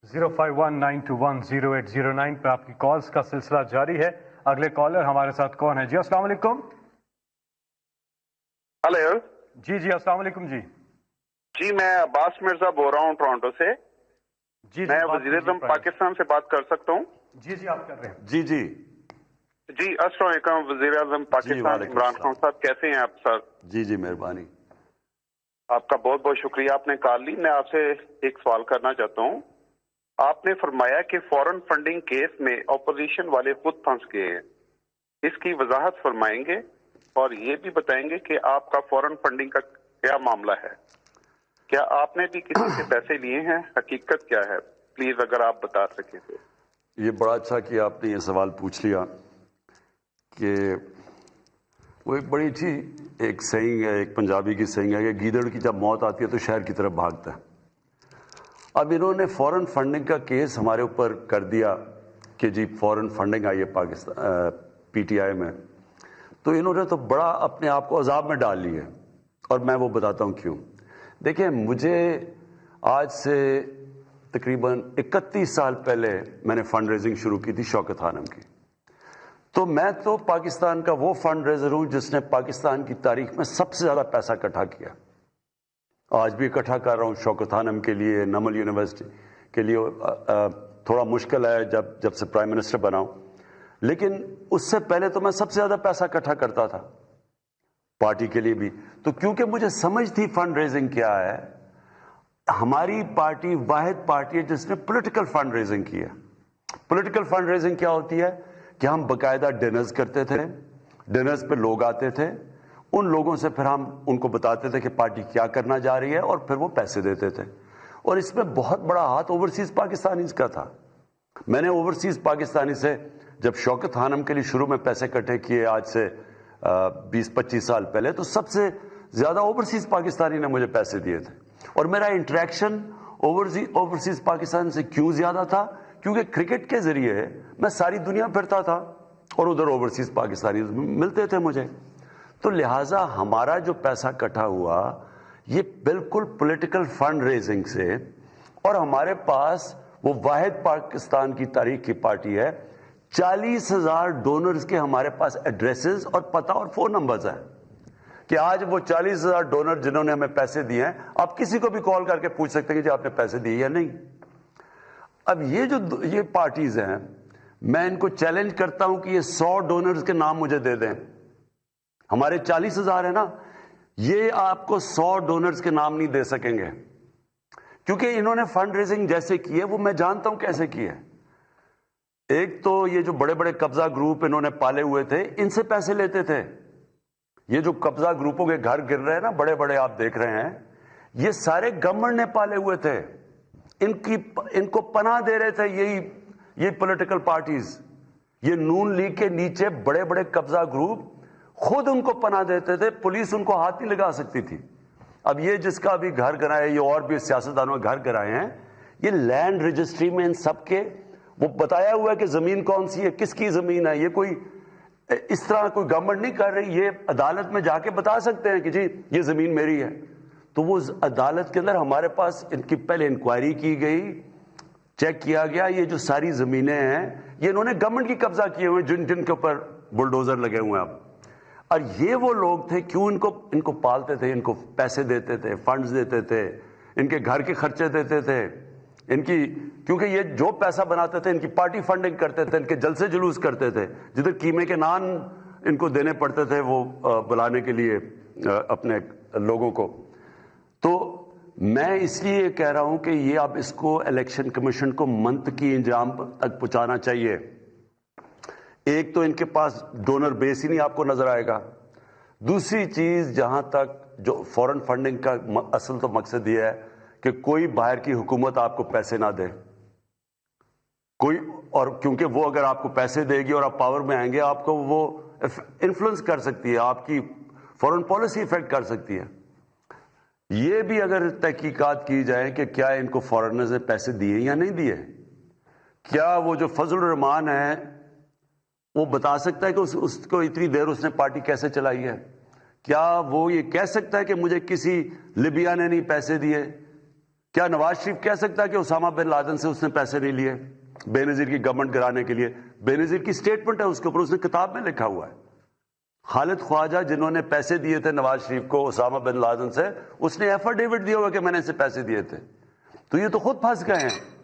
0519210809 पे आपकी कॉल्स का सिलसिला जारी है। अगले कॉलर हमारे साथ कौन है? जी अस्सलाम वालेकुम। हेलो जी अस्सलाम वालेकुम जी। जी, मैं अब्बास मिर्जा बोल रहा हूँ टोरंटो से। जी मैं वज़ीर-ए-आज़म पाकिस्तान से बात कर सकता हूँ? जी आप कर रहे हैं। जी अस्सलाम वालेकुम वज़ीर-ए-आज़म पाकिस्तान इमरान खान साहब, कैसे हैं आप सर? जी मेहरबानी। आपका बहुत बहुत शुक्रिया, आपने कॉल ली। मैं आपसे एक सवाल करना चाहता हूँ। आपने फरमाया कि फॉरेन फंडिंग केस में अपोजिशन वाले खुद फंस गए हैं, इसकी वजाहत फरमाएंगे और ये भी बताएंगे कि आपका फॉरेन फंडिंग का क्या मामला है? क्या आपने भी किसी से पैसे लिए हैं? हकीकत क्या है? प्लीज अगर आप बता सकें तो। ये बड़ा अच्छा कि आपने ये सवाल पूछ लिया कि वो एक बड़ी अच्छी एक सही है, एक पंजाबी की सही है कि गीदड़ की जब मौत आती है तो शहर की तरफ भागता है। अब इन्होंने फॉरेन फंडिंग का केस हमारे ऊपर कर दिया कि जी फॉरेन फंडिंग आई है पाकिस्तान पीटीआई में, तो इन्होंने तो बड़ा अपने आप को अजाब में डाल लिया है। और मैं वो बताता हूँ क्यों। देखिए, मुझे आज से तकरीबन 31 साल पहले मैंने फंड रेजिंग शुरू की थी शौकत खानम की। तो मैं तो पाकिस्तान का वो फंड रेजर हूँ जिसने पाकिस्तान की तारीख में सबसे ज़्यादा पैसा इकट्ठा किया। आज भी इकट्ठा कर रहा हूँ शौकत खानम के लिए, नमल यूनिवर्सिटी के लिए। थोड़ा मुश्किल है जब से प्राइम मिनिस्टर बना हूँ, लेकिन उससे पहले तो मैं सबसे ज़्यादा पैसा इकट्ठा करता था पार्टी के लिए भी। तो क्योंकि मुझे समझ थी फंड रेजिंग क्या है, हमारी पार्टी वाहिद पार्टी है जिसने पॉलिटिकल फंड रेजिंग की है। पॉलिटिकल फंड रेजिंग क्या होती है कि हम बकायदा डिनर्स करते थे, डिनर्स पे लोग आते थे, उन लोगों से फिर हम उनको बताते थे कि पार्टी क्या करना जा रही है और फिर वो पैसे देते थे। और इसमें बहुत बड़ा हाथ ओवरसीज पाकिस्तानीज का था। मैंने ओवरसीज पाकिस्तानी से जब शौकत खानम के लिए शुरू में पैसे इकट्ठे किए आज से 20-25 साल पहले, तो सबसे ज्यादा ओवरसीज पाकिस्तानी ने मुझे पैसे दिए थे। और मेरा इंटरेक्शन ओवरसीज पाकिस्तान से क्यों ज्यादा था? क्योंकि क्रिकेट के जरिए मैं सारी दुनिया फिरता था और उधर ओवरसीज पाकिस्तानी मिलते थे मुझे। तो लिहाजा हमारा जो पैसा इकट्ठा हुआ ये बिल्कुल पॉलिटिकल फंड रेजिंग से, और हमारे पास वो वाहिद पाकिस्तान की तारीख की पार्टी है। 40,000 डोनर्स के हमारे पास एड्रेसेस और पता और फोन नंबर्स हैं कि आज वो 40,000 डोनर जिन्होंने हमें पैसे दिए हैं, आप किसी को भी कॉल करके पूछ सकते हैं कि आपने पैसे दिए या नहीं। अब ये पार्टीज हैं, मैं इनको चैलेंज करता हूं कि ये 100 डोनर्स के नाम मुझे दे दें। हमारे 40,000 है ना, ये आपको 100 डोनर्स के नाम नहीं दे सकेंगे, क्योंकि इन्होंने फंड रेजिंग जैसे की है वो मैं जानता हूं कैसे की है। एक तो ये जो बड़े बड़े कब्जा ग्रुप इन्होंने पाले हुए थे, इनसे पैसे लेते थे। ये जो कब्जा ग्रुपों के घर गिर रहे हैं ना बड़े बड़े, आप देख रहे हैं, ये सारे गवर्नमेंट ने पाले हुए थे। इनको पनाह दे रहे थे यही पॉलिटिकल पार्टीज। ये नून लीग के नीचे बड़े बड़े कब्जा ग्रुप खुद उनको पनाह देते थे, पुलिस उनको हाथ नहीं लगा सकती थी। अब ये जिसका भी घर गिराए, ये और भी सियासतदानों के घर गिराए हैं, ये लैंड रजिस्ट्री में इन सबके वो बताया हुआ है कि जमीन कौन सी है, किसकी जमीन है। ये कोई इस तरह कोई गवर्नमेंट नहीं कर रही, ये अदालत में जाके बता सकते हैं कि जी ये जमीन मेरी है। तो वो अदालत के अंदर हमारे पास इनकी पहले इंक्वायरी की गई, चेक किया गया, ये जो सारी जमीनें हैं ये इन्होंने गवर्नमेंट की कब्जा किए हुए, जिनके ऊपर बुलडोजर लगे हुए हैं अब। और ये वो लोग थे, क्यों इनको पालते थे, इनको पैसे देते थे, फंड्स देते थे, इनके घर के खर्चे देते थे, क्योंकि ये जो पैसा बनाते थे इनकी पार्टी फंडिंग करते थे, इनके जलसे जुलूस करते थे, जिधर कीमे के नान इनको देने पड़ते थे वो बुलाने के लिए अपने लोगों को। तो मैं इसलिए कह रहा हूं कि ये अब इसको इलेक्शन कमीशन को मंतकी इंजाम तक पहुंचाना चाहिए। एक तो इनके पास डोनर बेस ही नहीं आपको नजर आएगा। दूसरी चीज, जहां तक जो फॉरेन फंडिंग का असल तो मकसद ये है कि कोई बाहर की हुकूमत आपको पैसे ना दे कोई, और क्योंकि वो अगर आपको पैसे देगी और आप पावर में आएंगे, आपको वो इन्फ्लुएंस कर सकती है, आपकी फॉरेन पॉलिसी इफेक्ट कर सकती है। ये भी अगर तहकीकात की जाए कि क्या इनको फॉरेनर्स ने पैसे दिए या नहीं दिए, क्या वो जो फजल रहमान है वो बता सकता है कि उसको इतनी देर उसने पार्टी कैसे चलाई है? क्या वो ये कह सकता है कि मुझे किसी लिबिया ने नहीं पैसे दिए? کیا نواز شریف کہہ سکتا ہے کہ اسامہ بن لادن سے اس نے پیسے نہیں لیے بے نظیر کی گورنمنٹ گرانے کے لیے؟ بے نظیر کی سٹیٹمنٹ ہے اس کے اوپر، اس نے کتاب میں لکھا ہوا ہے۔ خالد خواجہ جنہوں نے پیسے دیے تھے نواز شریف کو اسامہ بن لادن سے، اس نے ایفیڈیوٹ دیا ہوا کہ میں نے اسے پیسے دیے تھے۔ تو یہ تو خود پھنس گئے ہیں۔